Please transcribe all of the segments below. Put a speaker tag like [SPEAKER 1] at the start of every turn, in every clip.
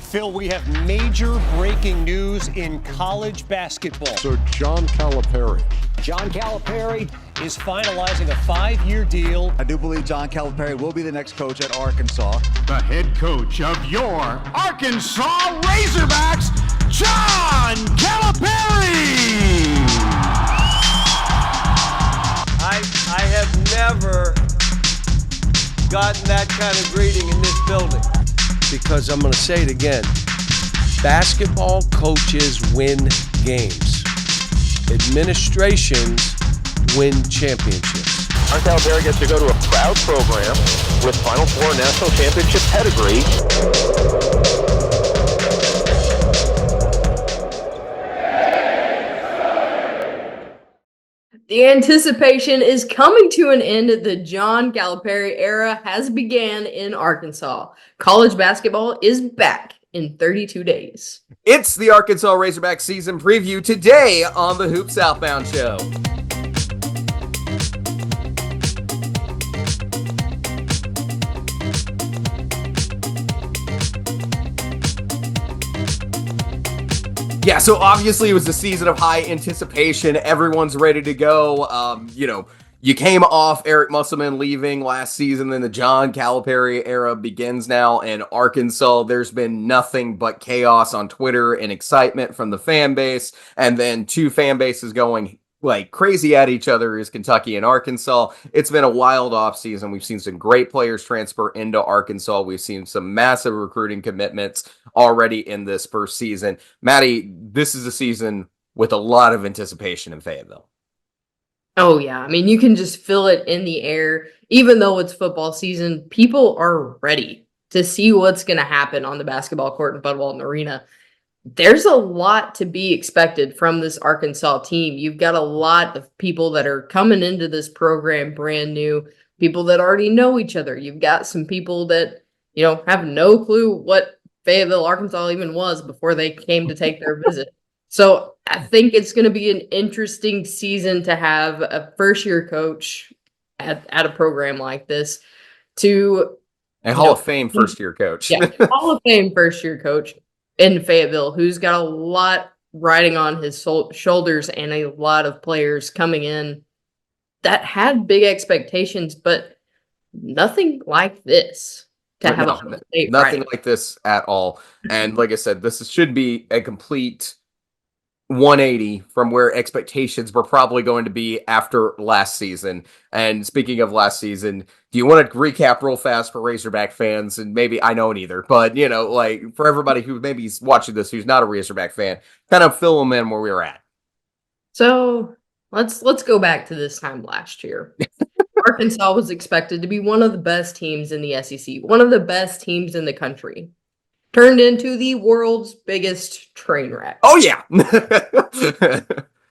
[SPEAKER 1] Phil, we have major breaking news in college basketball.
[SPEAKER 2] So John Calipari.
[SPEAKER 1] John Calipari is finalizing a 5-year deal.
[SPEAKER 3] I do believe John Calipari will be the next coach at Arkansas.
[SPEAKER 4] The head coach of your Arkansas Razorbacks, John Calipari!
[SPEAKER 5] I have never gotten that kind of greeting in this building.
[SPEAKER 6] Because I'm going to say it again, basketball coaches win games. Administrations win championships.
[SPEAKER 7] John Calipari gets to go to a proud program with Final Four national championship pedigree.
[SPEAKER 8] The anticipation is coming to an end. The John Calipari era has began in Arkansas. College basketball is back in 32 days.
[SPEAKER 9] It's the Arkansas Razorbacks season preview today on the Hoop Southbound Show. Yeah, so obviously it was a season of high anticipation. Everyone's ready to go. You came off Eric Musselman leaving last season, then the John Calipari era begins now in Arkansas. There's been nothing but chaos on Twitter and excitement from the fan base, and then two fan bases going like crazy at each other is Kentucky and Arkansas. It's been a wild offseason. We've seen some great players transfer into Arkansas. We've seen some massive recruiting commitments already in this first season. Maddie, this is a season with a lot of anticipation in Fayetteville.
[SPEAKER 8] Oh, yeah. I mean, you can just feel it in the air. Even though it's football season, people are ready to see what's going to happen on the basketball court in Bud Walton Arena. There's a lot to be expected from this Arkansas team. You've got a lot of people that are coming into this program brand new, people that already know each other. You've got some people that, have no clue what Fayetteville, Arkansas even was before they came to take their visit. So I think it's going to be an interesting season to have a first-year coach at a program like this to...
[SPEAKER 9] A Hall of Fame first-year coach.
[SPEAKER 8] Yeah, Hall of Fame first-year coach in Fayetteville, who's got a lot riding on his shoulders and a lot of players coming in that had big expectations, but nothing like this to have
[SPEAKER 9] nothing like this at all. And like I said, this should be a complete 180 from where expectations were probably going to be after last season. And speaking of last season, do you want to recap real fast for Razorback fans? And maybe I know neither, but for everybody who maybe is watching this who's not a Razorback fan, kind of fill them in where we were at.
[SPEAKER 8] So let's go back to this time last year. Arkansas was expected to be one of the best teams in the SEC, one of the best teams in the country. Turned into the world's biggest train wreck.
[SPEAKER 9] Oh, yeah.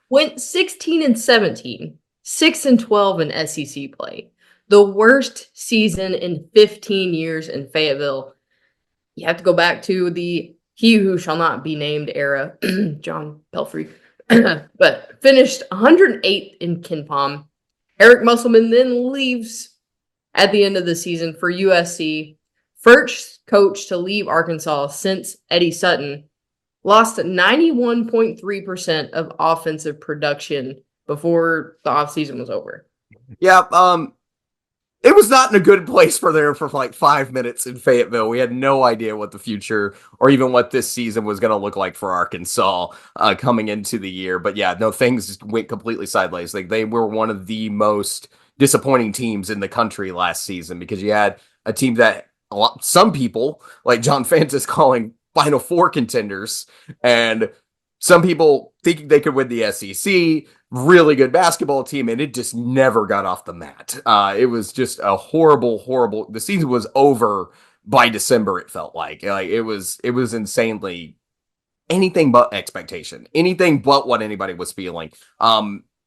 [SPEAKER 8] Went 16-17, 6-12 in SEC play. The worst season in 15 years in Fayetteville. You have to go back to the he who shall not be named era, John Pelfrey, but finished 108th in KenPom. Eric Musselman then leaves at the end of the season for USC. First coach to leave Arkansas since Eddie Sutton, lost 91.3% of offensive production before the offseason was over.
[SPEAKER 9] Yeah, it was not in a good place for like 5 minutes in Fayetteville. We had no idea what the future or even what this season was going to look like for Arkansas coming into the year. But yeah, no, things just went completely sideways. Like they were one of the most disappointing teams in the country last season because you had a team that some people, like John Fantis, calling Final Four contenders, and some people thinking they could win the SEC, really good basketball team, and it just never got off the mat. It was just a horrible. The season was over by December. It felt like it was insanely anything but expectation, anything but what anybody was feeling.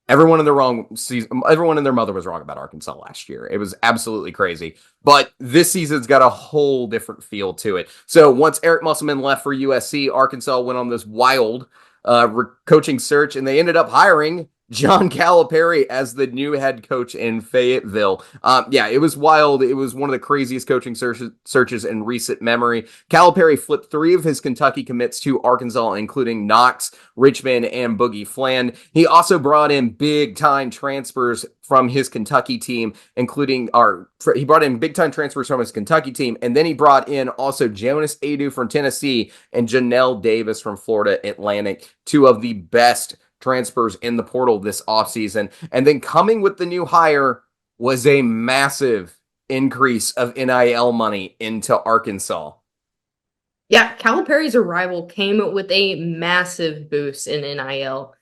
[SPEAKER 9] Everyone in their mother was wrong about Arkansas last year. It was absolutely crazy. But this season's got a whole different feel to it. So once Eric Musselman left for USC, Arkansas went on this wild coaching search, and they ended up hiring John Calipari as the new head coach in Fayetteville. Yeah, it was wild. It was one of the craziest coaching searches in recent memory. Calipari flipped 3 of his Kentucky commits to Arkansas, including Knox, Richmond, and Boogie Fland. He also brought in big-time transfers from his Kentucky team, he brought in big-time transfers from his Kentucky team, and then he brought in also Jonas Aidoo from Tennessee and Johnell Davis from Florida Atlantic, 2 of the best transfers in the portal this offseason. And then coming with the new hire was a massive increase of NIL money into Arkansas.
[SPEAKER 8] Yeah, Calipari's arrival came with a massive boost in NIL.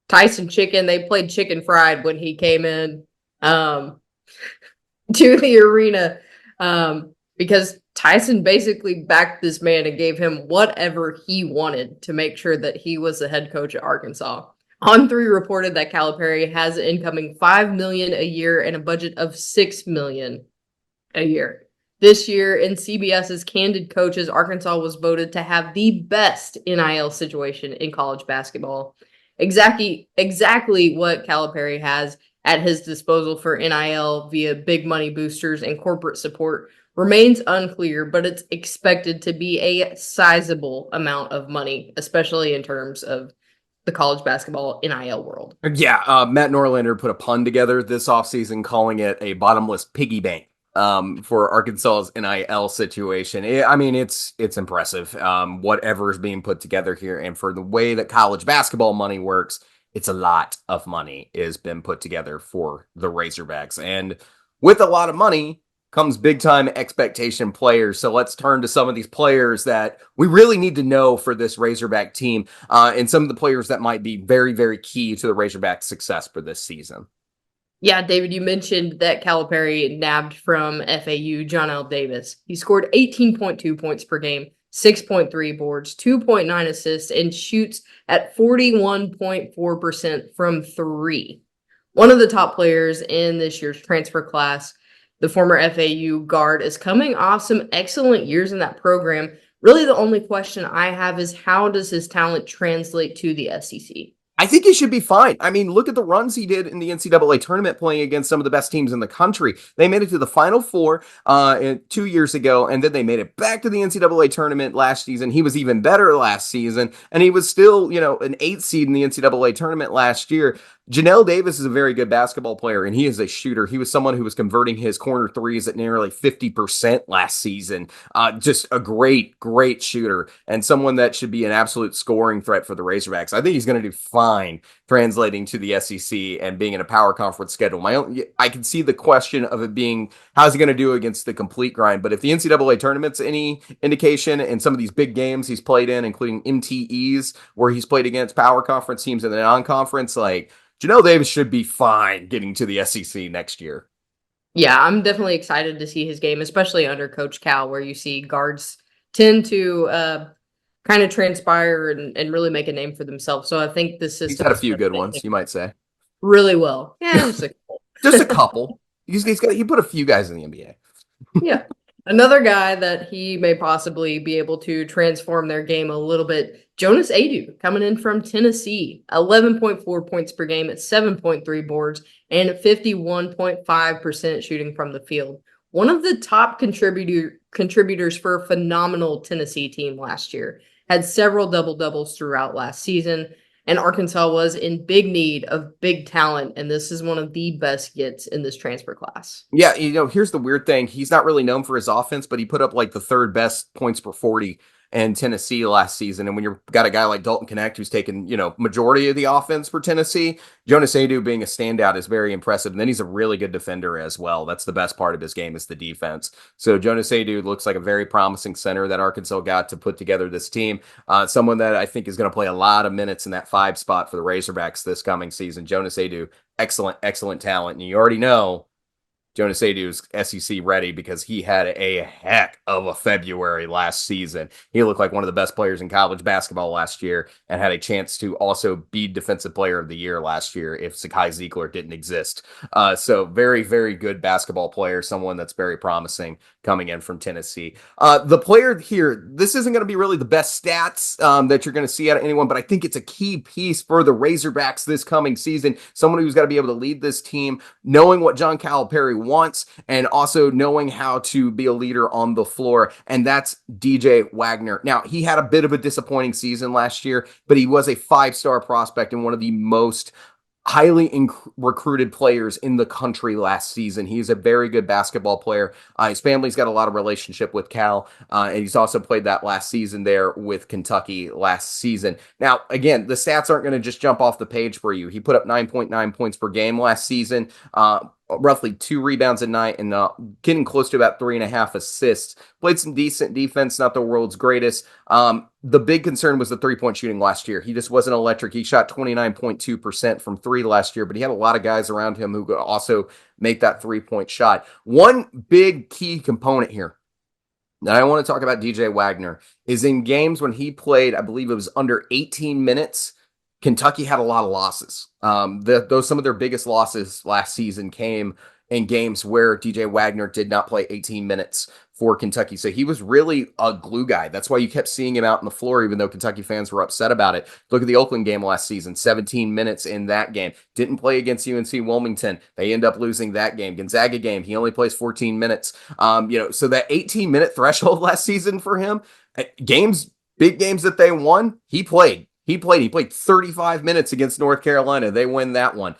[SPEAKER 8] Tyson Chicken, they played chicken fried when he came in to the arena because Tyson basically backed this man and gave him whatever he wanted to make sure that he was the head coach at Arkansas. On3 reported that Calipari has an incoming $5 million a year and a budget of $6 million a year. This year, in CBS's Candid Coaches, Arkansas was voted to have the best NIL situation in college basketball. Exactly what Calipari has at his disposal for NIL via big money boosters and corporate support remains unclear, but it's expected to be a sizable amount of money, especially in terms of the college basketball NIL world.
[SPEAKER 9] Yeah, Matt Norlander put a pun together this offseason calling it a bottomless piggy bank for Arkansas's NIL situation. It's impressive, whatever is being put together here. And for the way that college basketball money works, it's a lot of money has been put together for the Razorbacks. And with a lot of money comes big-time expectation players. So let's turn to some of these players that we really need to know for this Razorback team, and some of the players that might be very, very key to the Razorback success for this season.
[SPEAKER 8] Yeah, David, you mentioned that Calipari nabbed from FAU Johnell Davis. He scored 18.2 points per game, 6.3 boards, 2.9 assists, and shoots at 41.4% from 3. One of the top players in this year's transfer class. The former FAU guard is coming off some excellent years in that program. Really, the only question I have is how does his talent translate to the SEC?
[SPEAKER 9] I think he should be fine. I mean, look at the runs he did in the NCAA tournament playing against some of the best teams in the country. They made it to the Final Four 2 years ago, and then they made it back to the NCAA tournament last season. He was even better last season, and he was still, an 8th seed in the NCAA tournament last year. Johnell Davis is a very good basketball player, and he is a shooter. He was someone who was converting his corner threes at nearly 50% last season. Just a great, great shooter, and someone that should be an absolute scoring threat for the Razorbacks. I think he's going to do fine translating to the SEC and being in a power conference schedule. I can see the question of it being, how's he going to do against the complete grind? But if the NCAA tournament's any indication, and some of these big games he's played in, including MTEs, where he's played against power conference teams in the non-conference, Johnell Davis should be fine getting to the SEC next year.
[SPEAKER 8] Yeah, I'm definitely excited to see his game, especially under Coach Cal, where you see guards tend to kind of transpire and really make a name for themselves. So I think this system...
[SPEAKER 9] He's had a few good ones, you might say.
[SPEAKER 8] Really well. Yeah, just a couple.
[SPEAKER 9] Just a couple. He put a few guys in the NBA.
[SPEAKER 8] Yeah. Another guy that he may possibly be able to transform their game a little bit, Jonas Aidoo, coming in from Tennessee, 11.4 points per game at 7.3 boards and 51.5% shooting from the field. One of the top contributors for a phenomenal Tennessee team last year. Had several double-doubles throughout last season, and Arkansas was in big need of big talent, and this is one of the best gets in this transfer class.
[SPEAKER 9] Yeah, here's the weird thing. He's not really known for his offense, but he put up the 3rd best points per 40 in Tennessee last season. And when you've got a guy like Dalton Connect who's taken, majority of the offense for Tennessee, Jonas Aidoo being a standout is very impressive. And then he's a really good defender as well. That's the best part of his game is the defense. So Jonas Aidoo looks like a very promising center that Arkansas got to put together this team. Someone that I think is going to play a lot of minutes in that 5 spot for the Razorbacks this coming season. Jonas Aidoo, excellent, excellent talent. And you already know Jonas Aidoo's SEC ready because he had a heck of a February last season. He looked like one of the best players in college basketball last year and had a chance to also be Defensive Player of the Year last year if Sakai Ziegler didn't exist. So very, very good basketball player, someone that's very promising coming in from Tennessee. The player here, this isn't going to be really the best stats that you're going to see out of anyone, but I think it's a key piece for the Razorbacks this coming season. Someone who's got to be able to lead this team, knowing what John Calipari wants, and also knowing how to be a leader on the floor, and that's DJ Wagner. Now, he had a bit of a disappointing season last year, but he was a 5-star prospect and one of the most highly recruited players in the country last season. He's a very good basketball player. His family's got a lot of relationship with Cal, and he's also played that last season there with Kentucky last season. Now, again, the stats aren't going to just jump off the page for you. He put up 9.9 points per game last season, roughly 2 rebounds a night, and getting close to about 3.5 assists. Played some decent defense, not the world's greatest. The big concern was the 3-point shooting last year. He just wasn't electric. He shot 29.2% from 3 last year, but he had a lot of guys around him who could also make that 3-point shot. One big key component here that I want to talk about DJ Wagner is in games when he played, I believe it was under 18 minutes, Kentucky had a lot of losses. Some of their biggest losses last season came in games where DJ Wagner did not play 18 minutes for Kentucky. So he was really a glue guy. That's why you kept seeing him out on the floor, even though Kentucky fans were upset about it. Look at the Oakland game last season, 17 minutes in that game. Didn't play against UNC Wilmington. They end up losing that game. Gonzaga game, he only plays 14 minutes. So that 18-minute threshold last season for him, big games that they won, he played. He played 35 minutes against North Carolina. They win that one.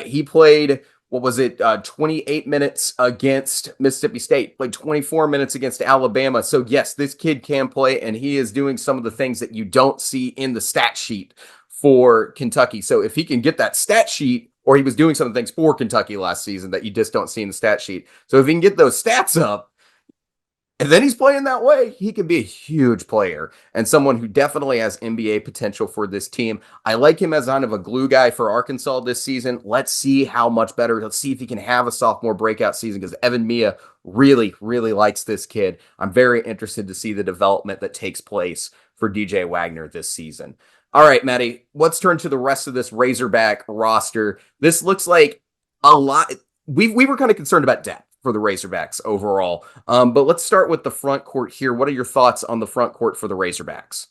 [SPEAKER 9] He played, 28 minutes against Mississippi State, played 24 minutes against Alabama. So yes, this kid can play, and he is doing some of the things that you don't see in the stat sheet for Kentucky. So if he can get that stat sheet, or he was doing some of the things for Kentucky last season that you just don't see in the stat sheet. So if he can get those stats up, and then he's playing that way, he can be a huge player and someone who definitely has NBA potential for this team. I like him as kind of a glue guy for Arkansas this season. Let's see how much better. Let's see if he can have a sophomore breakout season, because Evan Mia really, really likes this kid. I'm very interested to see the development that takes place for DJ Wagner this season. All right, Maddie, let's turn to the rest of this Razorback roster. This looks like a lot. We were kind of concerned about depth for the Razorbacks overall. But let's start with the front court here. What are your thoughts on the front court for the Razorbacks?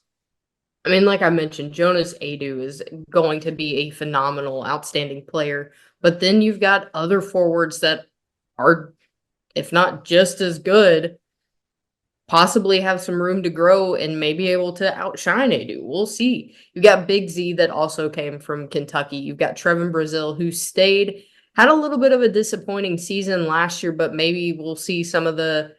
[SPEAKER 8] I mean, like I mentioned, Jonas Aidoo is going to be a phenomenal, outstanding player. But then you've got other forwards that are, if not just as good, possibly have some room to grow and may be able to outshine Aidoo. We'll see. You've got Big Z that also came from Kentucky. You've got Trevin Brazil, who had a little bit of a disappointing season last year, but maybe we'll see some of the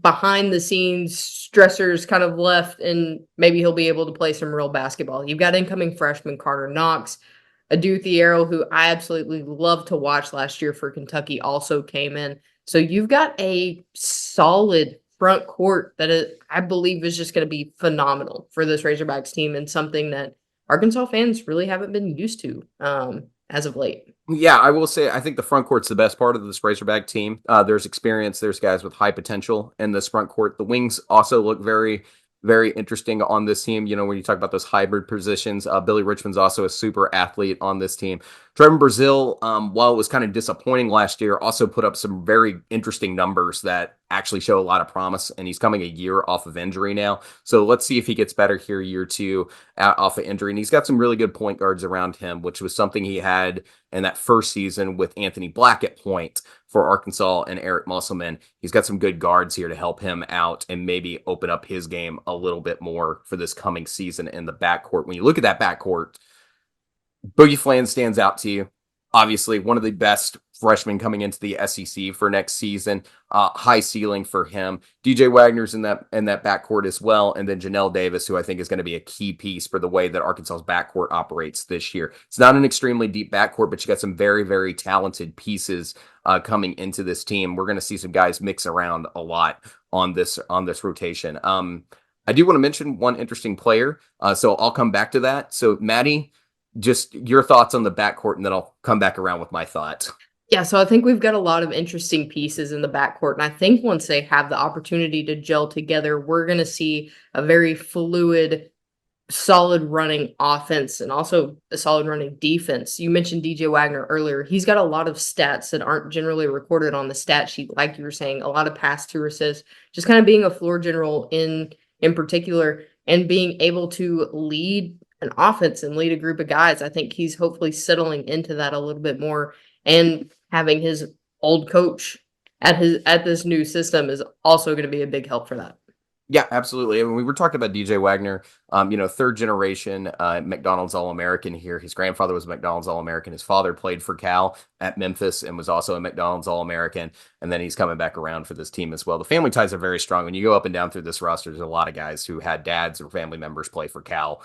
[SPEAKER 8] behind-the-scenes stressors kind of left, and maybe he'll be able to play some real basketball. You've got incoming freshman Carter Knox. Aidoo Thiero, who I absolutely loved to watch last year for Kentucky, also came in. So you've got a solid front court that I believe is just going to be phenomenal for this Razorbacks team, and something that Arkansas fans really haven't been used to as of late.
[SPEAKER 9] Yeah, I will say I think the front court's the best part of this Razorback team. There's experience. There's guys with high potential in this front court. The wings also look very, very interesting on this team. You know, when you talk about those hybrid positions, Billy Richmond's also a super athlete on this team. Trevin Brazil, while it was kind of disappointing last year, also put up some very interesting numbers that actually show a lot of promise, and he's coming a year off of injury now. So let's see if he gets better here year 2 off of injury. And he's got some really good point guards around him, which was something he had in that first season with Anthony Black at point for Arkansas and Eric Musselman. He's got some good guards here to help him out and maybe open up his game a little bit more for this coming season in the backcourt. When you look at that backcourt, Boogie Fland stands out to you. Obviously, one of the best freshmen coming into the SEC for next season. High ceiling for him. DJ Wagner's in that backcourt as well, and then Johnell Davis, who I think is going to be a key piece for the way that Arkansas's backcourt operates this year. It's not an extremely deep backcourt, but you got some very, very talented pieces coming into this team. We're going to see some guys mix around a lot on this rotation. I do want to mention one interesting player, so I'll come back to that. So, Maddie, just your thoughts on the backcourt, and then I'll come back around with my thoughts.
[SPEAKER 8] Yeah, so I think we've got a lot of interesting pieces in the backcourt. And I think once they have the opportunity to gel together, we're going to see a very fluid, solid running offense and also a solid running defense. You mentioned DJ Wagner earlier. He's got a lot of stats that aren't generally recorded on the stat sheet, like you were saying, a lot of pass to assists, just kind of being a floor general in particular and being able to lead an offense and lead a group of guys. I think he's hopefully settling into that a little bit more, and having his old coach at this new system is also going to be a big help for that.
[SPEAKER 9] Yeah, absolutely. I mean, we were talking about DJ Wagner, third generation McDonald's All-American here. His grandfather was a McDonald's All-American. His father played for Cal at Memphis and was also a McDonald's All-American. And then he's coming back around for this team as well. The family ties are very strong. When you go up and down through this roster, there's a lot of guys who had dads or family members play for Cal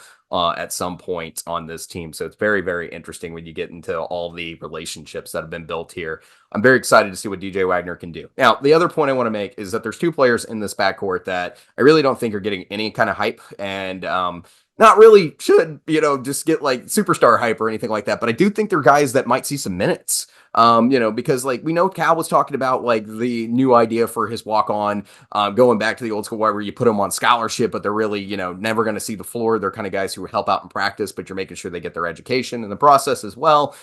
[SPEAKER 9] at some point on this team. So it's very, very interesting when you get into all the relationships that have been built here. I'm very excited to see what DJ Wagner can do. Now, the other point I want to make is that there's two players in this backcourt that I really don't think are getting any kind of hype, and not really should, just get like superstar hype or anything like that. But I do think they're guys that might see some minutes. Because like we know Cal was talking about like the new idea for his walk on, going back to the old school where you put them on scholarship, but they're really, never going to see the floor. They're kind of guys who help out in practice, but you're making sure they get their education in the process as well,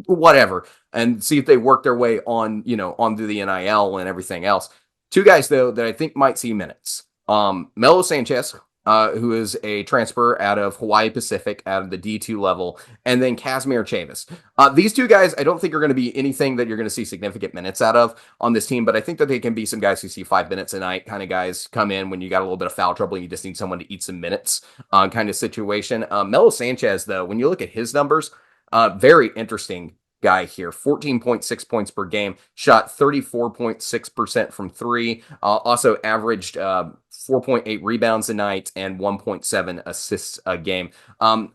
[SPEAKER 9] whatever, and see if they work their way on, onto the NIL and everything else. Two guys though that I think might see minutes. Melo Sanchez, who is a transfer out of Hawaii Pacific, out of the D2 level, and then Casimir Chavis. These two guys, I don't think are going to be anything that you're going to see significant minutes out of on this team, but I think that they can be some guys who see 5 minutes a night kind of guys come in when you got a little bit of foul trouble and you just need someone to eat some minutes kind of situation. Melo Sanchez, though, when you look at his numbers, very interesting guy here. 14.6 points per game, shot 34.6% from three, also averaged 4.8 rebounds a night and 1.7 assists a game.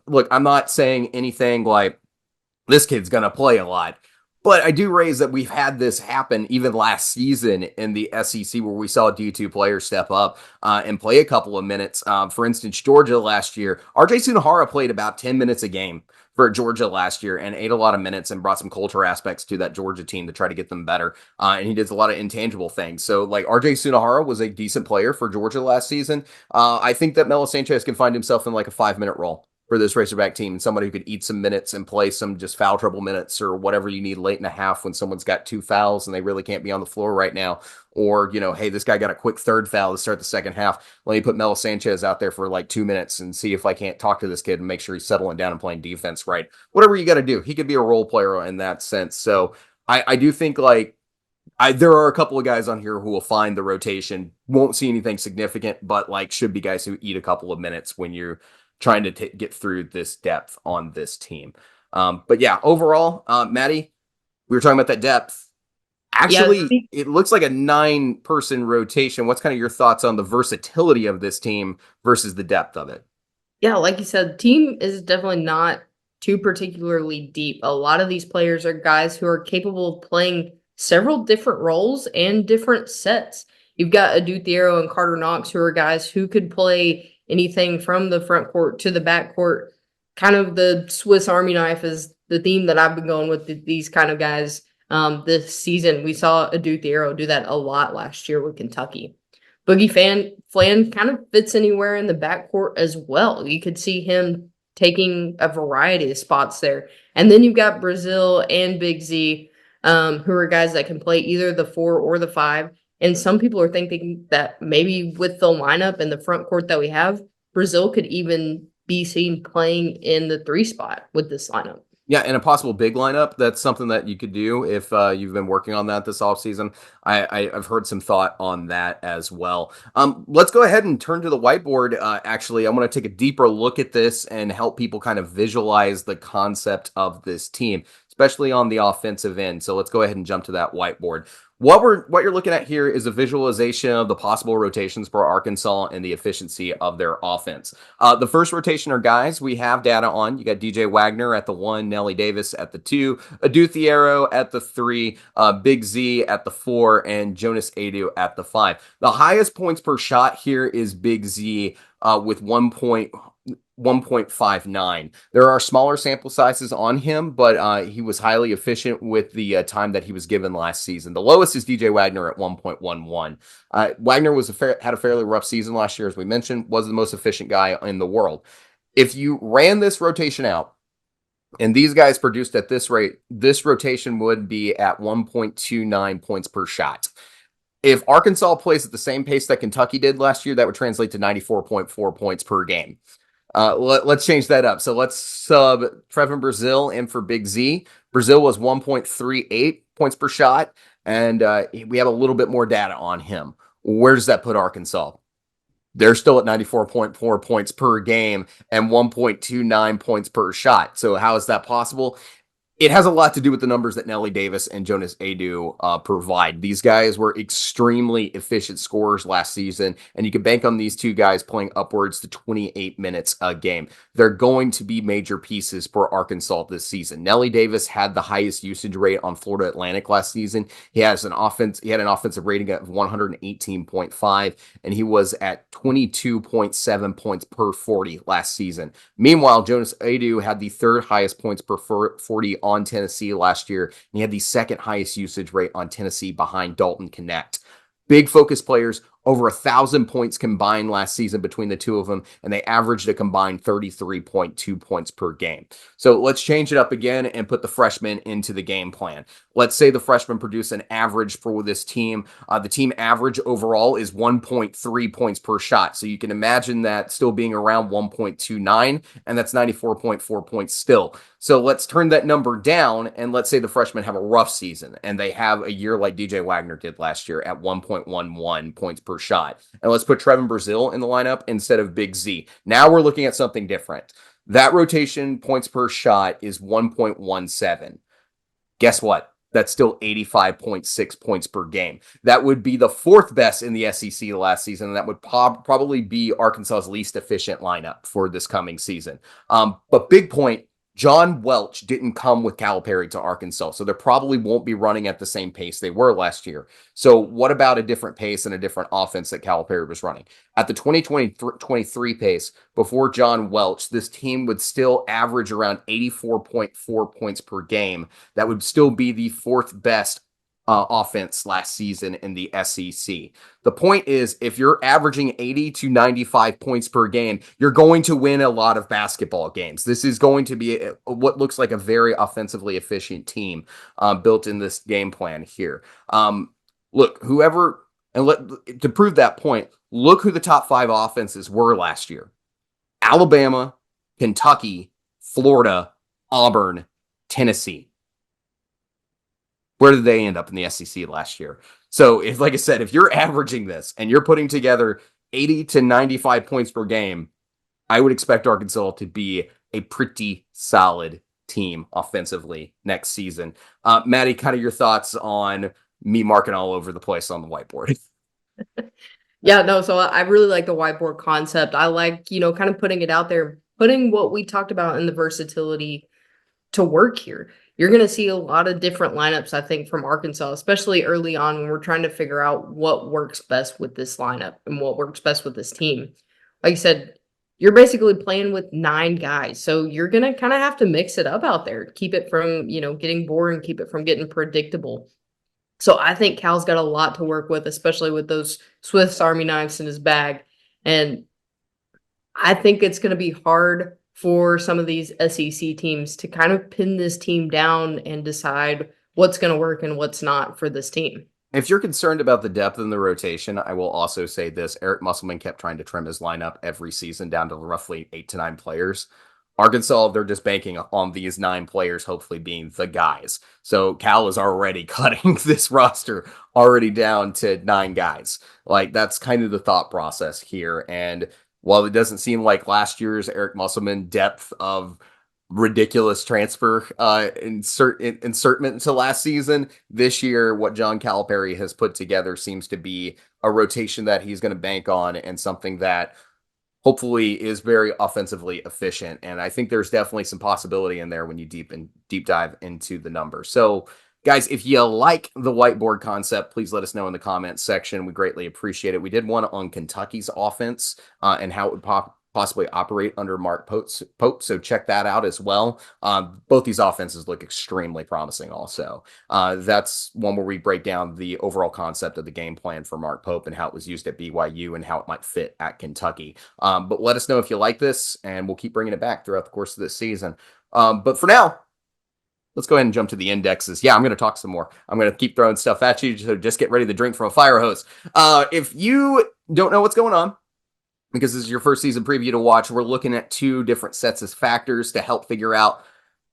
[SPEAKER 9] Look, I'm not saying anything like this kid's going to play a lot, but I do raise that we've had this happen even last season in the SEC where we saw D2 players step up and play a couple of minutes. For instance, Georgia last year, RJ Sunahara played about 10 minutes a game for Georgia last year and ate a lot of minutes and brought some culture aspects to that Georgia team to try to get them better. And he did a lot of intangible things. So like RJ Sunahara was a decent player for Georgia last season. I think that Melo Sanchez can find himself in like a 5-minute role for this Razorback team, and somebody who could eat some minutes and play some just foul trouble minutes or whatever you need late in the half when someone's got 2 fouls and they really can't be on the floor right now. Or, hey, this guy got a quick third foul to start the second half. Let me put Melo Sanchez out there for like 2 minutes and see if I can't talk to this kid and make sure he's settling down and playing defense right. Whatever you got to do. He could be a role player in that sense. So I do think there are a couple of guys on here who will find the rotation, won't see anything significant, but like should be guys who eat a couple of minutes when you're trying to get through this depth on this team. But yeah, overall, Maddie, we were talking about that depth. Actually, it looks like a 9-person rotation. What's kind of your thoughts on the versatility of this team versus the depth of it?
[SPEAKER 8] Yeah, like you said, the team is definitely not too particularly deep. A lot of these players are guys who are capable of playing several different roles and different sets. You've got Aidoo Thiero and Carter Knox, who are guys who could play anything from the front court to the back court. Kind of the Swiss Army knife is the theme that I've been going with these kind of guys this season. We saw Aidoo Thiero do that a lot last year with Kentucky. Boogie Fland kind of fits anywhere in the backcourt as well. You could see him taking a variety of spots there. And then you've got Brazil and Big Z, who are guys that can play either the 4 or the 5. And some people are thinking that maybe with the lineup and the front court that we have, Brazil could even be seen playing in the 3 spot with this lineup.
[SPEAKER 9] Yeah, and a possible big lineup. That's something that you could do if you've been working on that this offseason. I've heard some thought on that as well. Let's go ahead and turn to the whiteboard. Actually, I want to take a deeper look at this and help people kind of visualize the concept of this team, especially on the offensive end. So let's go ahead and jump to that whiteboard. What you're looking at here is a visualization of the possible rotations for Arkansas and the efficiency of their offense. The first rotation are guys we have data on. You got DJ Wagner at the 1, Johnell Davis at the 2, Aidoo Thiero at the 3, Big Z at the 4, and Jonas Aidoo at the 5. The highest points per shot here is Big Z with 1.1 1.59. There are smaller sample sizes on him, but he was highly efficient with the time that he was given last season. The lowest is DJ Wagner at 1.11. Wagner had a fairly rough season last year, as we mentioned, was the most efficient guy in the world. If you ran this rotation out, and these guys produced at this rate, this rotation would be at 1.29 points per shot. If Arkansas plays at the same pace that Kentucky did last year, that would translate to 94.4 points per game. Let's change that up. So let's sub Trevin Brazile in for Big Z. Brazile was 1.38 points per shot, and we have a little bit more data on him. Where does that put Arkansas? They're still at 94.4 points per game and 1.29 points per shot. So how is that possible? It has a lot to do with the numbers that Johnell Davis and Jonas Aidoo provide. These guys were extremely efficient scorers last season, and you can bank on these two guys playing upwards to 28 minutes a game. They're going to be major pieces for Arkansas this season. Johnell Davis had the highest usage rate on Florida Atlantic last season. He had an offensive rating of 118.5, and he was at 22.7 points per 40 last season. Meanwhile, Jonas Aidoo had the third highest points per 40 on Tennessee last year, and he had the second highest usage rate on Tennessee behind Dalton Knecht. Big focus players, over 1,000 points combined last season between the two of them, and they averaged a combined 33.2 points per game. So let's change it up again and put the freshmen into the game plan. Let's say the freshmen produce an average for this team. The team average overall is 1.3 points per shot. So you can imagine that still being around 1.29, and that's 94.4 points still. So let's turn that number down, and let's say the freshmen have a rough season, and they have a year like DJ Wagner did last year at 1.11 points per shot. And let's put Trevin Brazile in the lineup instead of Big Z. Now we're looking at something different. That rotation points per shot is 1.17. Guess what? That's still 85.6 points per game. That would be the fourth best in the SEC last season, and that would probably be Arkansas's least efficient lineup for this coming season. But big point, John Welch didn't come with Calipari to Arkansas, so they probably won't be running at the same pace they were last year. So what about a different pace and a different offense that Calipari was running? At the 2023 pace, before John Welch, this team would still average around 84.4 points per game. That would still be the fourth best offense last season in the SEC. The point is, if you're averaging 80 to 95 points per game, you're going to win a lot of basketball games. This is going to be what looks like a very offensively efficient team built in this game plan here. Look, to prove that point, look who the top 5 offenses were last year. Alabama, Kentucky, Florida, Auburn, Tennessee. Where did they end up in the SEC last year? So, like I said, if you're averaging this and you're putting together 80 to 95 points per game, I would expect Arkansas to be a pretty solid team offensively next season. Maddie, kind of your thoughts on me marking all over the place on the whiteboard.
[SPEAKER 8] Yeah, no, so I really like the whiteboard concept. I like, kind of putting it out there, putting what we talked about in the versatility to work here. You're going to see a lot of different lineups, I think, from Arkansas, especially early on when we're trying to figure out what works best with this lineup and what works best with this team. Like I said, you're basically playing with 9 guys. So you're going to kind of have to mix it up out there. Keep it from, getting boring, keep it from getting predictable. So I think Cal's got a lot to work with, especially with those Swiss Army knives in his bag. And I think it's going to be hard for some of these SEC teams to kind of pin this team down and decide what's going to work and what's not for this team.
[SPEAKER 9] If you're concerned about the depth in the rotation, I will also say this. Eric Musselman kept trying to trim his lineup every season down to roughly 8 to 9 players. Arkansas, they're just banking on these 9 players hopefully being the guys. So Cal is already cutting this roster already down to 9 guys. Like, that's kind of the thought process here. And while it doesn't seem like last year's Eric Musselman depth of ridiculous transfer insertment into last season, this year what John Calipari has put together seems to be a rotation that he's going to bank on and something that hopefully is very offensively efficient. And I think there's definitely some possibility in there when you deep dive into the numbers. So guys, if you like the whiteboard concept, please let us know in the comments section. We greatly appreciate it. We did one on Kentucky's offense and how it would possibly operate under Mark Pope. So check that out as well. Both these offenses look extremely promising also. That's one where we break down the overall concept of the game plan for Mark Pope and how it was used at BYU and how it might fit at Kentucky. But let us know if you like this, and we'll keep bringing it back throughout the course of this season. But for now, let's go ahead and jump to the indexes. Yeah, I'm going to talk some more. I'm going to keep throwing stuff at you, so just get ready to drink from a fire hose. If you don't know what's going on, because this is your first season preview to watch, we're looking at two different sets of factors to help figure out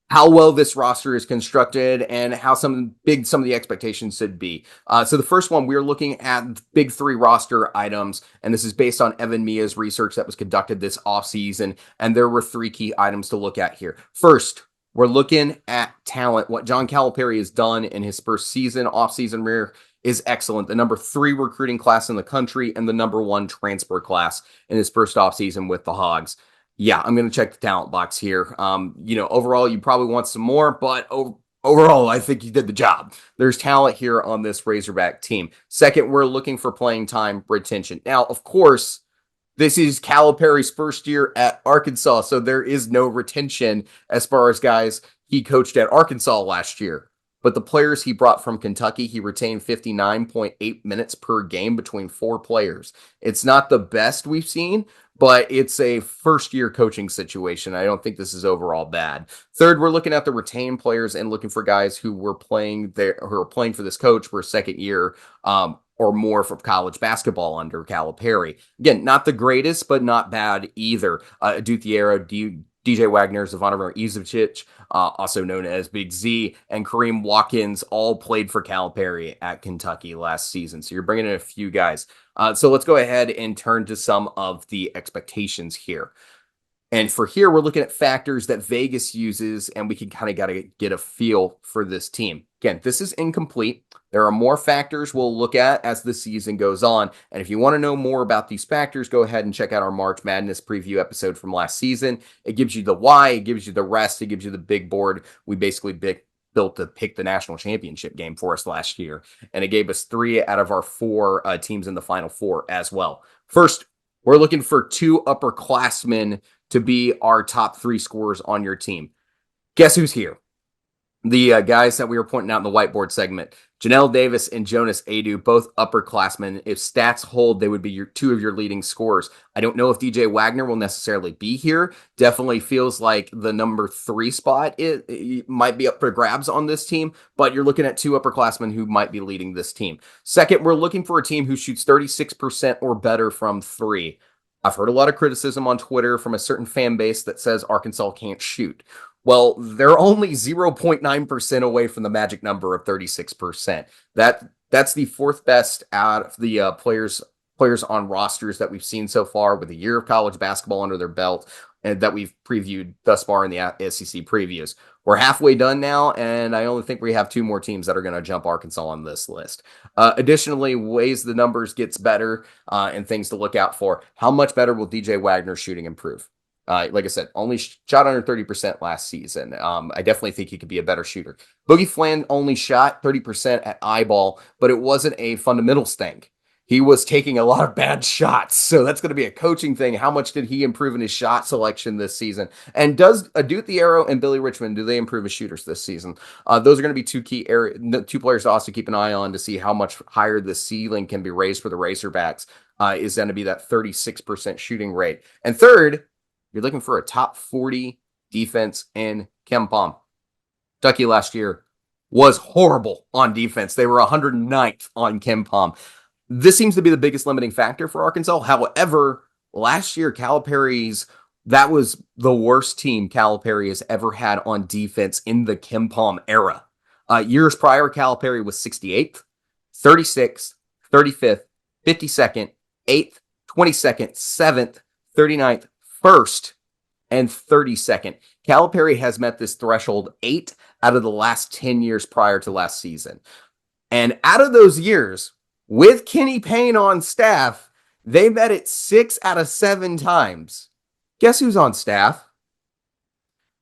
[SPEAKER 9] how well this roster is constructed and how some of the expectations should be. So the first one, we're looking at big three roster items, and this is based on Evan Mia's research that was conducted this offseason, and there were three key items to look at here. First, we're looking at talent. What John Calipari has done in his first season, offseason rear, is excellent. The number 3 recruiting class in the country and the number 1 transfer class in his first offseason with the Hogs. Yeah, I'm going to check the talent box here. Overall, you probably want some more, but overall, I think you did the job. There's talent here on this Razorback team. Second, we're looking for playing time retention. Now, of course, this is Calipari's first year at Arkansas, so there is no retention as far as guys he coached at Arkansas last year. But the players he brought from Kentucky, he retained 59.8 minutes per game between 4 players. It's not the best we've seen, but it's a first-year coaching situation. I don't think this is overall bad. Third, we're looking at the retained players and looking for guys who were playing for this coach for a second year or more for college basketball under Calipari. Again, not the greatest, but not bad either. Aidoo, DJ Wagner, Zvonimir Ivkovic, also known as Big Z, and Kareem Watkins all played for Calipari at Kentucky last season. So you're bringing in a few guys. So let's go ahead and turn to some of the expectations here. And for here, we're looking at factors that Vegas uses, and we can kind of got to get a feel for this team. Again, this is incomplete. There are more factors we'll look at as the season goes on. And if you want to know more about these factors, go ahead and check out our March Madness preview episode from last season. It gives you the why, it gives you the rest, it gives you the big board. We basically built to pick the national championship game for us last year. And it gave us 3 out of our 4 teams in the Final Four as well. First, we're looking for 2 upperclassmen to be our top 3 scorers on your team. Guess who's here? The guys that we were pointing out in the whiteboard segment, Johnell Davis and Jonas Aidoo, both upperclassmen. If stats hold, they would be 2 of your leading scorers. I don't know if DJ Wagner will necessarily be here. Definitely feels like the number 3 spot it might be up for grabs on this team, but you're looking at 2 upperclassmen who might be leading this team. Second, we're looking for a team who shoots 36% or better from 3. I've heard a lot of criticism on Twitter from a certain fan base that says Arkansas can't shoot. Well, they're only 0.9% away from the magic number of 36%. That's the 4th best out of the players on rosters that we've seen so far with a year of college basketball under their belt and that we've previewed thus far in the SEC previews. We're halfway done now, and I only think we have 2 more teams that are going to jump Arkansas on this list. Additionally, ways the numbers gets better and things to look out for. How much better will DJ Wagner's shooting improve? Like I said, only shot under 30% last season. I definitely think he could be a better shooter. Boogie Fland only shot 30% at eyeball, but it wasn't a fundamentals thing. He was taking a lot of bad shots, so that's going to be a coaching thing. How much did he improve in his shot selection this season? And does Aidoo and Billy Richmond, do they improve as shooters this season? Those are going to be 2 players to also keep an eye on to see how much higher the ceiling can be raised for the Razorbacks. Is going to be that 36% shooting rate. And third, you're looking for a top 40 defense in KenPom. Kentucky last year was horrible on defense. They were 109th on KenPom. This seems to be the biggest limiting factor for Arkansas. However, last year, that was the worst team Calipari has ever had on defense in the KenPom era. Years prior, Calipari was 68th, 36th, 35th, 52nd, 8th, 22nd, 7th, 39th, 1st, and 32nd. Calipari has met this threshold 8 out of the last 10 years prior to last season. And out of those years, with Kenny Payne on staff, they met it 6 out of 7 times. Guess who's on staff?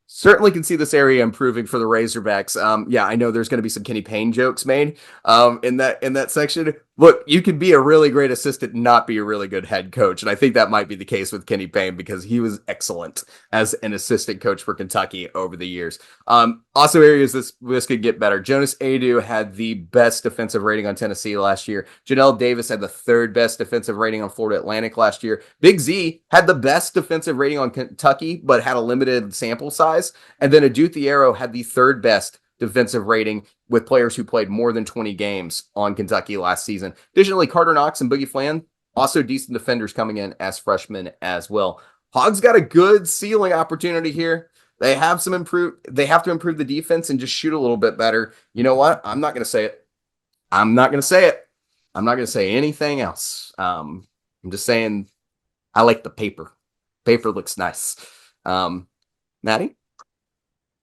[SPEAKER 9] Certainly can see this area improving for the Razorbacks. I know there's going to be some Kenny Payne jokes made in that section, Look, you could be a really great assistant and not be a really good head coach. And I think that might be the case with Kenny Payne because he was excellent as an assistant coach for Kentucky over the years. Also areas this could get better. Jonas Aidoo had the best defensive rating on Tennessee last year. Johnell Davis had the third best defensive rating on Florida Atlantic last year. Big Z had the best defensive rating on Kentucky, but had a limited sample size. And then Aidoo Thiero had the third best defensive rating with players who played more than 20 games on Kentucky last season. Additionally, Carter Knox and Boogie Fland, also decent defenders coming in as freshmen as well. Hogs got a good ceiling opportunity here. They have to improve the defense and just shoot a little bit better. You know what? I'm not going to say it. I'm not going to say it. I'm not going to say anything else. I'm just saying I like the paper. Paper looks nice. Maddie?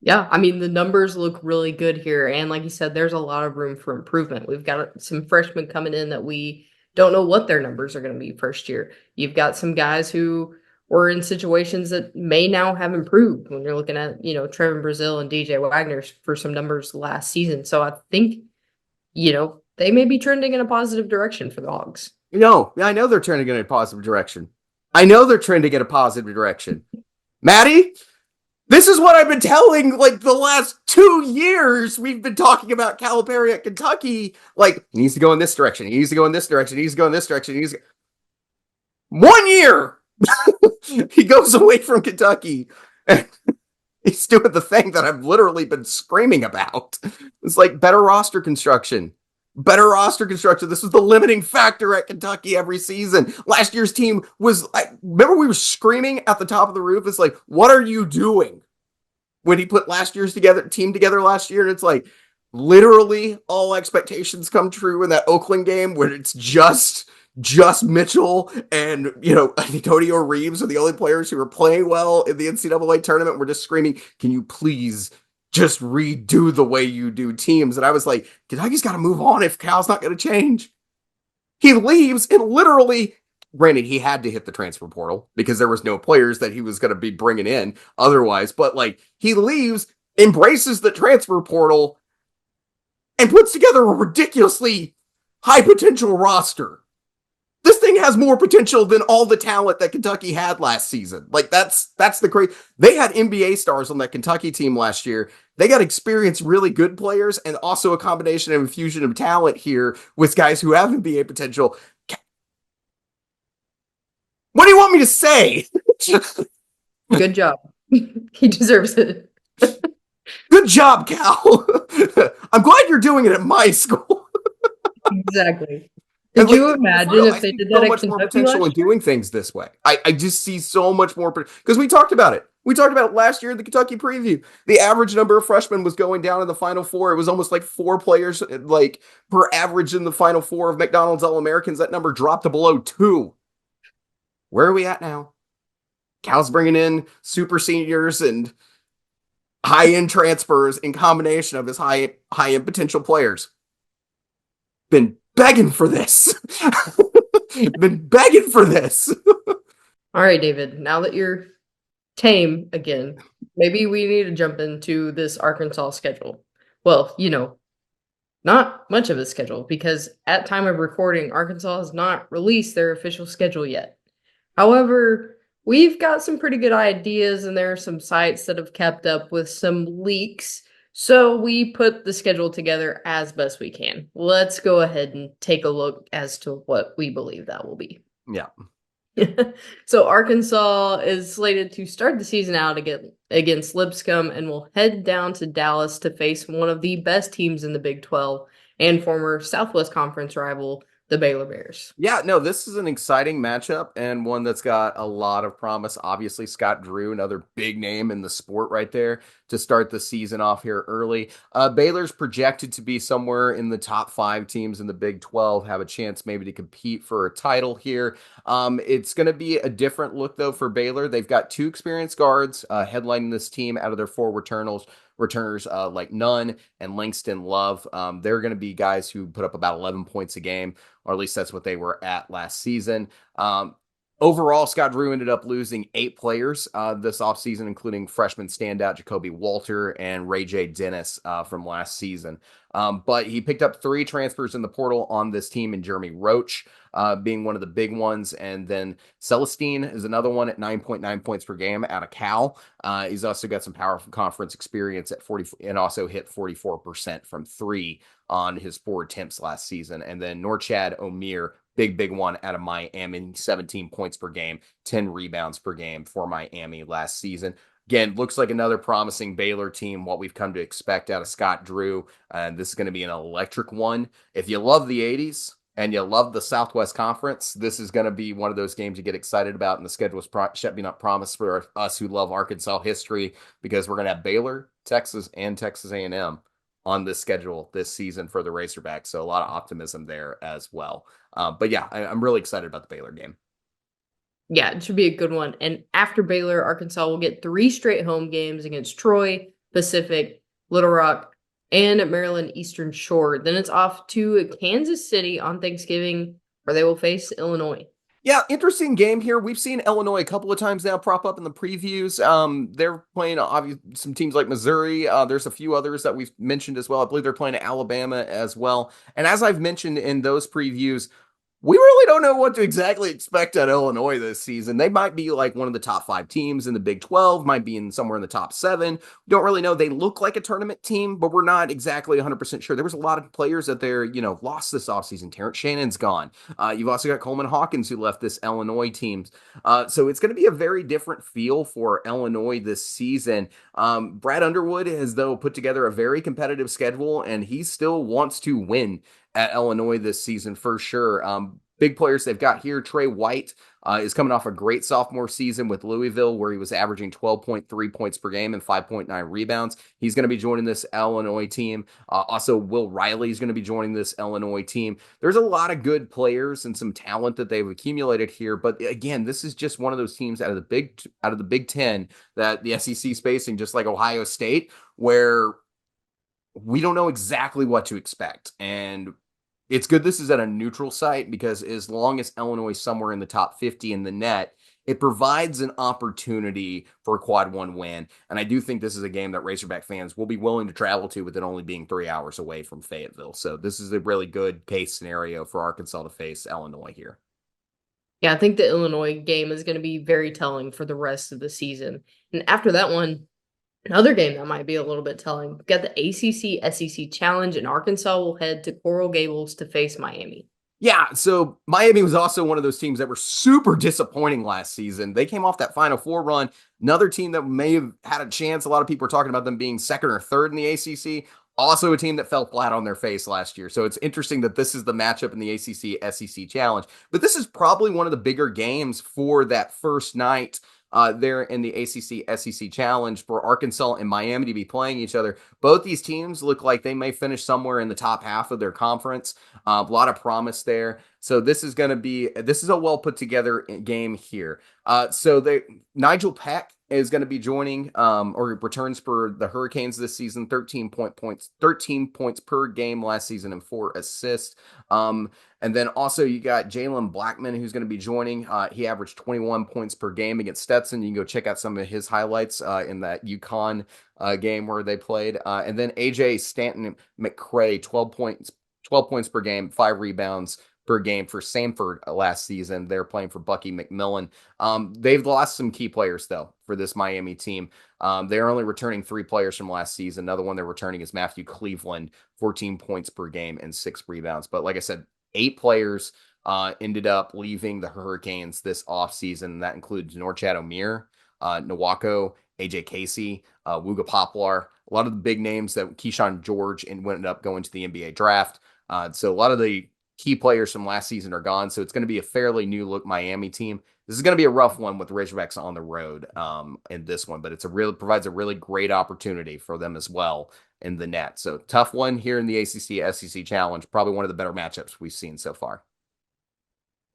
[SPEAKER 8] Yeah, I mean, the numbers look really good here. And like you said, there's a lot of room for improvement. We've got some freshmen coming in that we don't know what their numbers are going to be first year. You've got some guys who were in situations that may now have improved when you're looking at, Trevin Brazil and DJ Wagner for some numbers last season. So I think, they may be trending in a positive direction for the Hogs.
[SPEAKER 9] No, I know they're trending in a positive direction. Maddie? This is what I've been telling, the last 2 years. We've been talking about Calipari at Kentucky. He needs to go in this direction. He needs to go in this direction. He needs to go in this direction. 1 year! He goes away from Kentucky. And he's doing the thing that I've literally been screaming about. It's better roster construction. This was the limiting factor at Kentucky every season. Last year's team was, remember we were screaming at the top of the roof? It's what are you doing? When he put last year's team together last year, and it's literally all expectations come true in that Oakland game where it's just Mitchell and, Antonio Reeves are the only players who are playing well in the NCAA tournament. We're just screaming, can you please just redo the way you do teams? And I was Kentucky's got to move on if Cal's not going to change. He leaves and literally, granted, he had to hit the transfer portal because there was no players that he was going to be bringing in otherwise. But he leaves, embraces the transfer portal, and puts together a ridiculously high potential roster. This thing has more potential than all the talent that Kentucky had last season. That's the crazy. They had NBA stars on that Kentucky team last year. They got experienced, really good players, and also a combination of infusion of talent here with guys who have NBA potential. What do you want me to say?
[SPEAKER 8] Good job. He deserves it.
[SPEAKER 9] Good job, Cal. I'm glad you're doing it at my school.
[SPEAKER 8] Exactly. Could you imagine if they did that at
[SPEAKER 9] more
[SPEAKER 8] Kentucky
[SPEAKER 9] potential in doing things this way? I just see so much more because we talked about it. We talked about it last year in the Kentucky preview. The average number of freshmen was going down in the Final Four. It was almost 4 players per average in the Final Four of McDonald's All-Americans. That number dropped to below 2. Where are we at now? Cal's bringing in super seniors and high-end transfers in combination of his high-end potential players. Been begging for this.
[SPEAKER 8] All right, David, now that you're tame again, maybe we need to jump into this Arkansas schedule. Well, not much of a schedule because at time of recording, Arkansas has not released their official schedule yet. However, we've got some pretty good ideas, and there are some sites that have kept up with some leaks. So we put the schedule together as best we can. Let's go ahead and take a look as to what we believe that will be.
[SPEAKER 9] Yeah.
[SPEAKER 8] So Arkansas is slated to start the season out against Lipscomb and will head down to Dallas to face one of the best teams in the Big 12 and former Southwest Conference rival, the Baylor Bears.
[SPEAKER 9] Yeah, no, this is an exciting matchup and one that's got a lot of promise. Obviously, Scott Drew, another big name in the sport right there to start the season off here early. Baylor's projected to be somewhere in the top 5 teams in the Big 12, have a chance maybe to compete for a title here. It's going to be a different look, though, for Baylor. They've got 2 experienced guards headlining this team out of their 4 returners like Nunn and Langston Love. They're going to be guys who put up about 11 points a game, or at least that's what they were at last season. Overall, Scott Drew ended up losing 8 players this offseason, including freshman standout Jacoby Walter and Ray J. Dennis from last season. But he picked up 3 transfers in the portal on this team, and Jeremy Roach being one of the big ones. And then Celestine is another one at 9.9 points per game out of Cal. He's also got some powerful conference experience at 40 and also hit 44% from 3 on his 4 attempts last season. And then Norchad Omir, big one out of Miami, 17 points per game, 10 rebounds per game for Miami last season. Again, looks like another promising Baylor team, what we've come to expect out of Scott Drew. And this is going to be an electric one. If you love the 80s and you love the Southwest Conference, this is going to be one of those games you get excited about. And the schedule is shaping up promise for us who love Arkansas history, because we're going to have Baylor, Texas, and Texas A&M on this schedule this season for the Razorbacks. So a lot of optimism there as well. But yeah, I'm really excited about the Baylor game.
[SPEAKER 8] Yeah, it should be a good one. And after Baylor, Arkansas will get 3 straight home games against Troy, Pacific, Little Rock, and Maryland Eastern Shore. Then it's off to Kansas City on Thanksgiving, where they will face Illinois.
[SPEAKER 9] Yeah, interesting game here. We've seen Illinois a couple of times now prop up in the previews. They're playing obviously some teams like Missouri. There's a few others that we've mentioned as well. I believe they're playing Alabama as well. And as I've mentioned in those previews, we really don't know what to exactly expect at Illinois this season. They might be like one of the top 5 teams in the Big 12, might be in somewhere in the top 7. We don't really know. They look like a tournament team, but we're not exactly 100% sure. There was a lot of players that they're, lost this offseason. Terrence Shannon's gone. You've also got Coleman Hawkins, who left this Illinois team. So it's going to be a very different feel for Illinois this season. Brad Underwood has, though, put together a very competitive schedule, and he still wants to win at Illinois this season for sure. Big players they've got here. Trey White is coming off a great sophomore season with Louisville, where he was averaging 12.3 points per game and 5.9 rebounds. He's going to be joining this Illinois team. Also, Will Riley is going to be joining this Illinois team. There's a lot of good players and some talent that they've accumulated here. But again, this is just one of those teams out of the Big Ten that the SEC is facing, just like Ohio State, where we don't know exactly what to expect. And it's good this is at a neutral site, because as long as Illinois is somewhere in the top 50 in the net, it provides an opportunity for a quad 1 win. And I do think this is a game that Razorback fans will be willing to travel to, with it only being 3 hours away from Fayetteville. So this is a really good case scenario for Arkansas to face Illinois here.
[SPEAKER 8] Yeah, I think the Illinois game is going to be very telling for the rest of the season. And after that one, another game that might be a little bit telling. We've got the ACC SEC Challenge, and Arkansas will head to Coral Gables to face Miami.
[SPEAKER 9] Yeah, so Miami was also one of those teams that were super disappointing last season. They came off that Final Four run. Another team that may have had a chance. A lot of people are talking about them being 2nd or 3rd in the ACC. Also a team that fell flat on their face last year. So it's interesting that this is the matchup in the ACC SEC Challenge. But this is probably one of the bigger games for that first night there in the ACC SEC Challenge, for Arkansas and Miami to be playing each other. Both these teams look like they may finish somewhere in the top half of their conference. A lot of promise there. So this is a well put together game here. Nigel Peck is going to be joining or returns for the Hurricanes this season. 13 points per game last season and 4 assists. And then also you got Jalen Blackman, who's going to be joining. He averaged 21 points per game against Stetson. You can go check out some of his highlights in that UConn game where they played. And then AJ Stanton McCray, 12 points per game, 5 rebounds per game for Samford last season. They're playing for Bucky McMillan. They've lost some key players, though, for this Miami team. They're only returning 3 players from last season. Another one they're returning is Matthew Cleveland, 14 points per game and 6 rebounds. But like I said, 8 players ended up leaving the Hurricanes this offseason. That includes Norchad Omir, Nwako, AJ Casey, Wooga Poplar, a lot of the big names that Keyshawn George ended up going to the NBA draft. So a lot of the key players from last season are gone. So it's going to be a fairly new look Miami team. This is going to be a rough one with the Razorbacks on the road in this one, but provides a really great opportunity for them as well in the net. So tough one here in the ACC SEC Challenge. Probably one of the better matchups we've seen so far.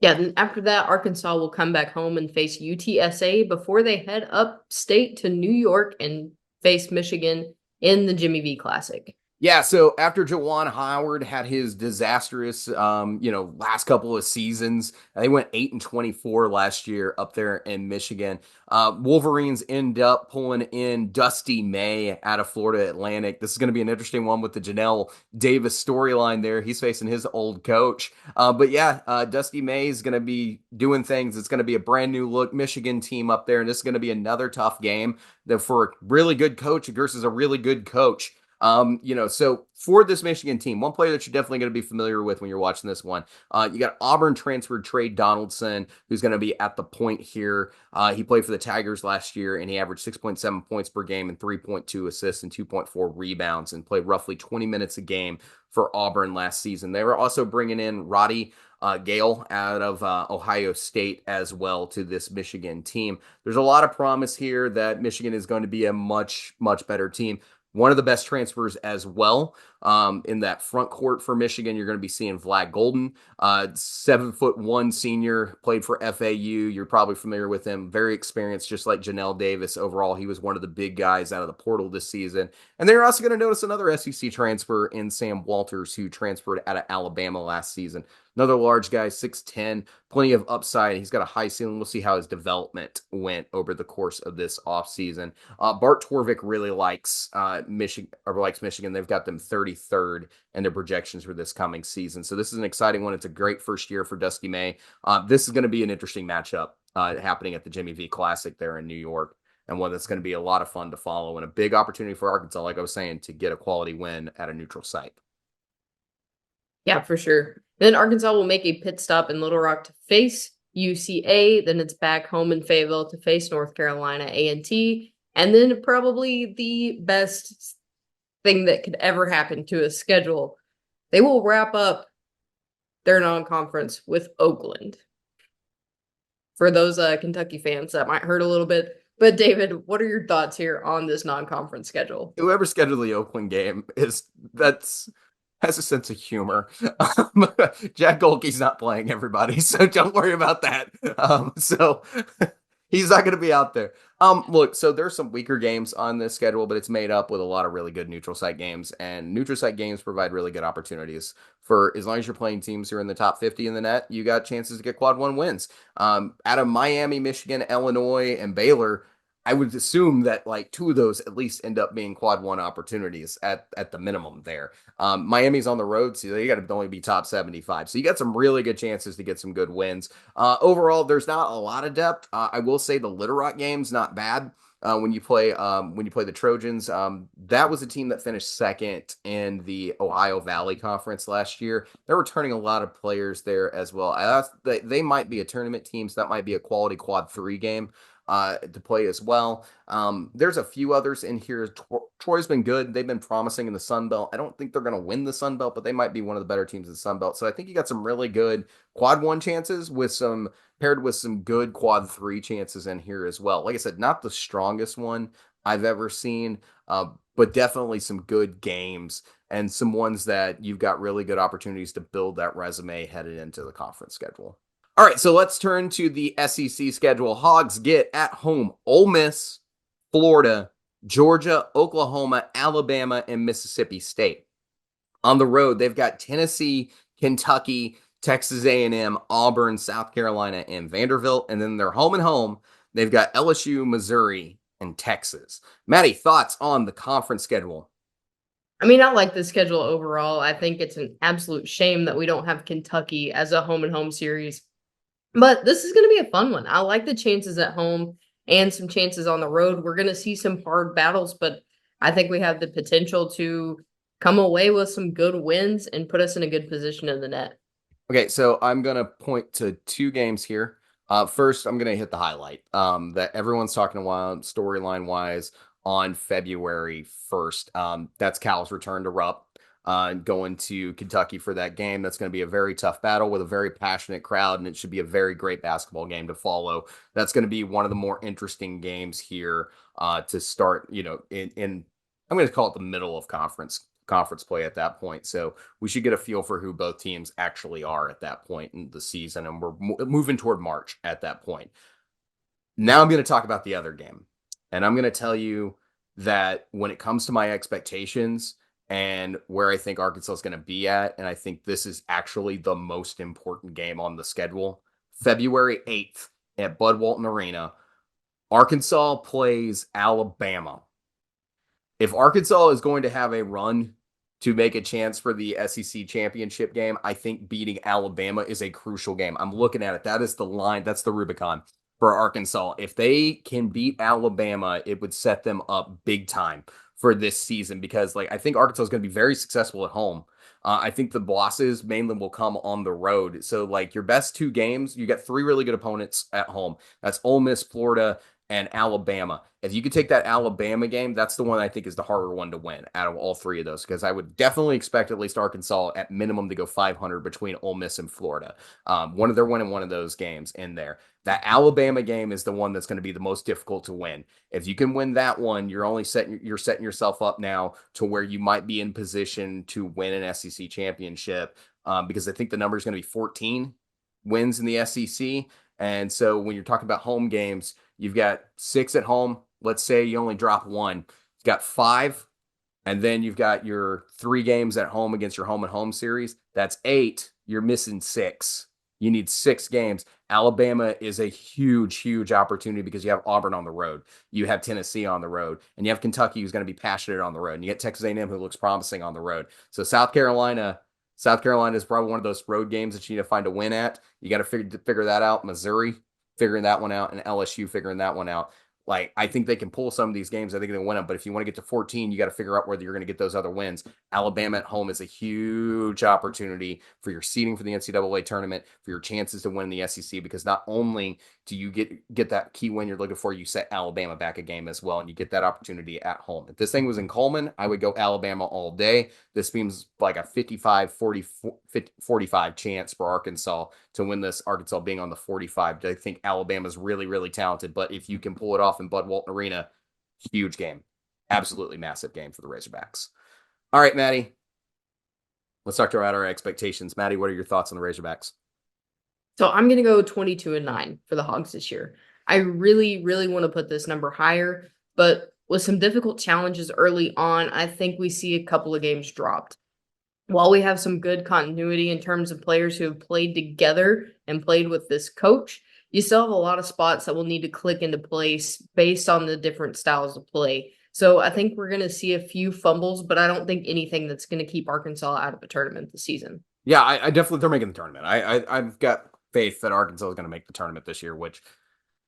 [SPEAKER 8] Yeah, then after that, Arkansas will come back home and face UTSA before they head upstate to New York and face Michigan in the Jimmy V Classic.
[SPEAKER 9] Yeah, so after Jawan Howard had his disastrous, last couple of seasons, they went 8-24 last year up there in Michigan. Wolverines end up pulling in Dusty May out of Florida Atlantic. This is going to be an interesting one with the Johnell Davis storyline there. He's facing his old coach. Dusty May is going to be doing things. It's going to be a brand new look Michigan team up there, and this is going to be another tough game for a really good coach versus a really good coach. So for this Michigan team, one player that you're definitely going to be familiar with when you're watching this one, you got Auburn transferred Trey Donaldson, who's going to be at the point here. He played for the Tigers last year, and he averaged 6.7 points per game and 3.2 assists and 2.4 rebounds, and played roughly 20 minutes a game for Auburn last season. They were also bringing in Roddy Gale out of Ohio State as well to this Michigan team. There's a lot of promise here that Michigan is going to be a much, much better team. One of the best transfers as well in that front court for Michigan. You're going to be seeing Vlad Golden, 7'1" senior, played for FAU. You're probably familiar with him. Very experienced, just like Johnell Davis. Overall, he was one of the big guys out of the portal this season. And they're also going to notice another SEC transfer in Sam Walters, who transferred out of Alabama last season. Another large guy, 6'10", plenty of upside. He's got a high ceiling. We'll see how his development went over the course of this offseason. Bart Torvik really likes Michigan. They've got them 33rd in their projections for this coming season. So this is an exciting one. It's a great first year for Dusty May. This is going to be an interesting matchup happening at the Jimmy V Classic there in New York, and one that's going to be a lot of fun to follow, and a big opportunity for Arkansas, like I was saying, to get a quality win at a neutral site.
[SPEAKER 8] Yeah, for sure. Then Arkansas will make a pit stop in Little Rock to face UCA. Then it's back home in Fayetteville to face North Carolina A&T. And then probably the best thing that could ever happen to a schedule, they will wrap up their non-conference with Oakland. For those Kentucky fans, that might hurt a little bit. But David, what are your thoughts here on this non-conference schedule?
[SPEAKER 9] Whoever scheduled the Oakland game has a sense of humor. Jack Golke's not playing, everybody, so don't worry about that. He's not going to be out there. Look, so there's some weaker games on this schedule, but it's made up with a lot of really good neutral site games, and neutral site games provide really good opportunities for, as long as you're playing teams who are in the top 50 in the net, you got chances to get quad one wins. Out of Miami, Michigan, Illinois, and Baylor, I would assume that like two of those at least end up being quad one opportunities at the minimum there. Miami's on the road, so they got to only be top 75. So you got some really good chances to get some good wins. Overall, there's not a lot of depth. I will say the Little Rock game's not bad. When you play the Trojans, that was a team that finished second in the Ohio Valley Conference last year. They're returning a lot of players there as well. They might be a tournament team, so that might be a quality quad 3 game to play as well. There's a few others in here. Troy's been good. They've been promising in the Sun Belt. I don't think they're going to win the Sun Belt, but they might be one of the better teams in the Sun Belt. So I think you got some really good quad 1 chances paired with some good quad 3 chances in here as well. Like I said, not the strongest one I've ever seen, but definitely some good games and some ones that you've got really good opportunities to build that resume headed into the conference schedule. All right, so let's turn to the SEC schedule. Hogs get at home Ole Miss, Florida, Georgia, Oklahoma, Alabama, and Mississippi State. On the road, they've got Tennessee, Kentucky, Texas A&M, Auburn, South Carolina, and Vanderbilt. And then they're home and home. They've got LSU, Missouri, and Texas. Maddie, thoughts on the conference schedule?
[SPEAKER 8] I mean, I like the schedule overall. I think it's an absolute shame that we don't have Kentucky as a home and home series. But this is going to be a fun one. I like the chances at home and some chances on the road. We're going to see some hard battles, but I think we have the potential to come away with some good wins and put us in a good position in the net.
[SPEAKER 9] Okay, so I'm going to point to 2 games here. First, I'm going to hit the highlight that everyone's talking about storyline-wise on February 1st. That's Cal's return to Rupp. Going to Kentucky for that game. That's going to be a very tough battle with a very passionate crowd, and it should be a very great basketball game to follow. That's going to be one of the more interesting games here to start, in I'm going to call it the middle of conference play at that point. So we should get a feel for who both teams actually are at that point in the season, and we're moving toward March at that point. Now I'm going to talk about the other game, and I'm going to tell you that when it comes to my expectations, and where I think Arkansas is going to be at. And I think this is actually the most important game on the schedule. February 8th at Bud Walton Arena, Arkansas plays Alabama. If Arkansas is going to have a run to make a chance for the SEC championship game, I think beating Alabama is a crucial game. I'm looking at it. That is the line. That's the Rubicon for Arkansas. If they can beat Alabama, it would set them up big time for this season because, like, I think Arkansas is going to be very successful at home. I think the losses mainly will come on the road. So, like, your best two games, you got three really good opponents at home. That's Ole Miss, Florida, and Alabama. If you could take that Alabama game, that's the one I think is the harder one to win out of all three of those, because I would definitely expect at least Arkansas at minimum to go 500 between Ole Miss and Florida. One of their winning one of those games in there. That Alabama game is the one that's going to be the most difficult to win. If you can win that one, you're setting yourself up now to where you might be in position to win an SEC championship, because I think the number is going to be 14 wins in the SEC. And so when you're talking about home games, you've got 6 at home. Let's say you only drop 1. You've got 5, and then you've got your 3 games at home against your home and home series. That's 8. You're missing 6. You need 6 games. Alabama is a huge, huge opportunity because you have Auburn on the road. You have Tennessee on the road, and you have Kentucky, who's going to be passionate on the road. And you get Texas A&M, who looks promising on the road. So South Carolina is probably one of those road games that you need to find a win at. You got to figure that out. Missouri figuring that one out, and LSU figuring that one out. Like, I think they can pull some of these games. I think they win them. But if you want to get to 14, you got to figure out whether you're going to get those other wins. Alabama at home is a huge opportunity for your seeding for the NCAA tournament, for your chances to win the SEC, because not only do you get that key win you're looking for, you set Alabama back a game as well, and you get that opportunity at home. If this thing was in Coleman, I would go Alabama all day. This seems like a 45 chance for Arkansas to win this, Arkansas being on the 45. I think Alabama's really, really talented, but if you can pull it off in Bud Walton Arena, huge game. Absolutely massive game for the Razorbacks. All right, Maddie. Let's talk about our expectations. Maddie, what are your thoughts on the Razorbacks?
[SPEAKER 8] So I'm going to go 22-9 for the Hogs this year. I really, really want to put this number higher, but with some difficult challenges early on, I think we see a couple of games dropped. While we have some good continuity in terms of players who have played together and played with this coach, you still have a lot of spots that will need to click into place based on the different styles of play. So I think we're going to see a few fumbles, but I don't think anything that's going to keep Arkansas out of a tournament this season.
[SPEAKER 9] Yeah, I definitely, they're making the tournament. I've got faith that Arkansas is going to make the tournament this year, which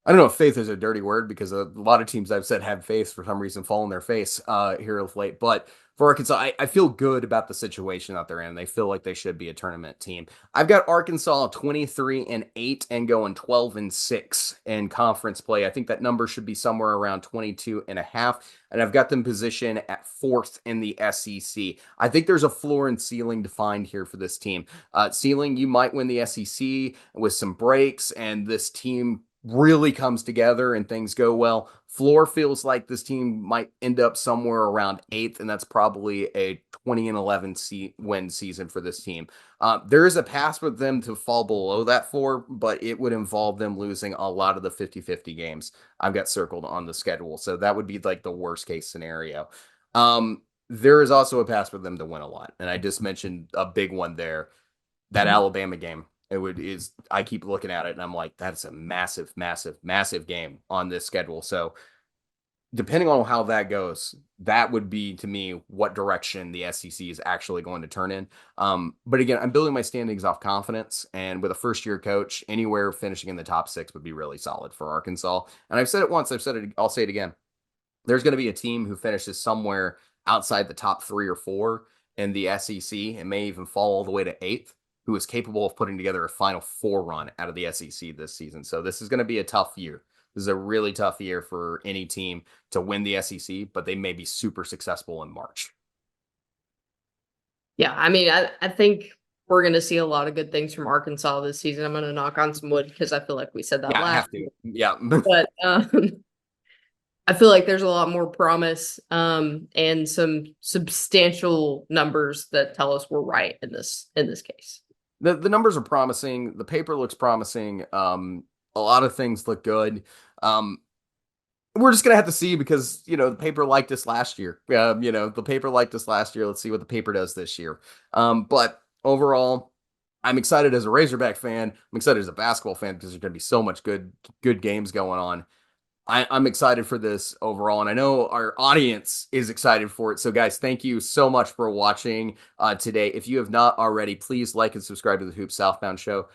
[SPEAKER 9] I don't know if faith is a dirty word, because a lot of teams I've said have faith for some reason fall on their face here of late. But for Arkansas, I feel good about the situation that they're in. They feel like they should be a tournament team. I've got Arkansas 23-8 and going 12-6 in conference play. I think that number should be somewhere around 22.5. And I've got them positioned at 4th in the SEC. I think there's a floor and ceiling defined here for this team. Ceiling, you might win the SEC with some breaks, and this team really comes together and things go well. Floor feels like this team might end up somewhere around 8th, and that's probably a 20-11 win season for this team. There is a path for them to fall below that floor, but it would involve them losing a lot of the 50-50 games I've got circled on the schedule. So that would be like the worst case scenario. There is also a path for them to win a lot. And I just mentioned a big one there, that Alabama game. I keep looking at it and I'm like, that's a massive, massive, massive game on this schedule. So depending on how that goes, that would be, to me, what direction the SEC is actually going to turn in. But again, I'm building my standings off confidence, and with a first-year coach, anywhere finishing in the top 6 would be really solid for Arkansas. And I've said it once, I'll say it again. There's going to be a team who finishes somewhere outside the top 3 or 4 in the SEC and may even fall all the way to 8th, who is capable of putting together a Final Four run out of the SEC this season. So this is going to be a tough year. This is a really tough year for any team to win the SEC, but they may be super successful in March.
[SPEAKER 8] Yeah, I mean, I think we're going to see a lot of good things from Arkansas this season. I'm going to knock on some wood because I feel like we said that last
[SPEAKER 9] year. Yeah.
[SPEAKER 8] But I feel like there's a lot more promise and some substantial numbers that tell us we're right in this case.
[SPEAKER 9] The numbers are promising. The paper looks promising. A lot of things look good. we're just going to have to see because, the paper liked us last year. The paper liked us last year. Let's see what the paper does this year. But overall, I'm excited as a Razorback fan. I'm excited as a basketball fan because there's going to be so much good games going on. I'm excited for this overall, and I know our audience is excited for it. So, guys, thank you so much for watching today. If you have not already, please like and subscribe to the Hoop Southbound Show.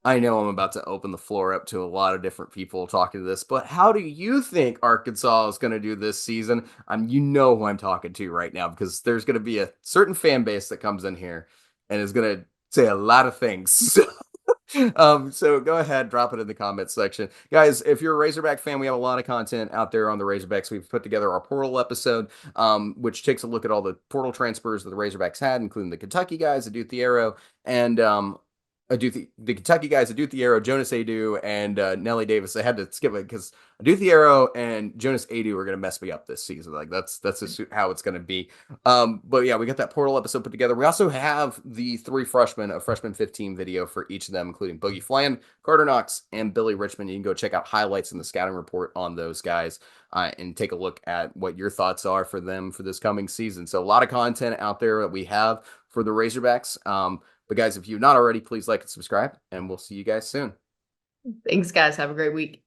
[SPEAKER 9] I know I'm about to open the floor up to a lot of different people talking to this, but how do you think Arkansas is going to do this season? You know who I'm talking to right now because there's going to be a certain fan base that comes in here and is going to say a lot of things. So go ahead, drop it in the comments section. Guys, if you're a Razorback fan, we have a lot of content out there on the Razorbacks. We've put together our portal episode, which takes a look at all the portal transfers that the Razorbacks had, including the Kentucky guys, Aidoo Thiero, and the Kentucky guys, Aidoo Thiero, Jonas Aidoo, and Johnell Davis. I had to skip it because Aidoo Thiero and Jonas Aidoo are going to mess me up this season. Like that's just how it's going to be. But yeah, we got that portal episode put together. We also have the 3 freshmen, a freshman 15 video for each of them, including Boogie Fland, Carter Knox, and Billy Richmond. You can go check out highlights in the scouting report on those guys and take a look at what your thoughts are for them for this coming season. So a lot of content out there that we have for the Razorbacks. But guys, if you've not already, please like and subscribe, and we'll see you guys soon.
[SPEAKER 8] Thanks, guys. Have a great week.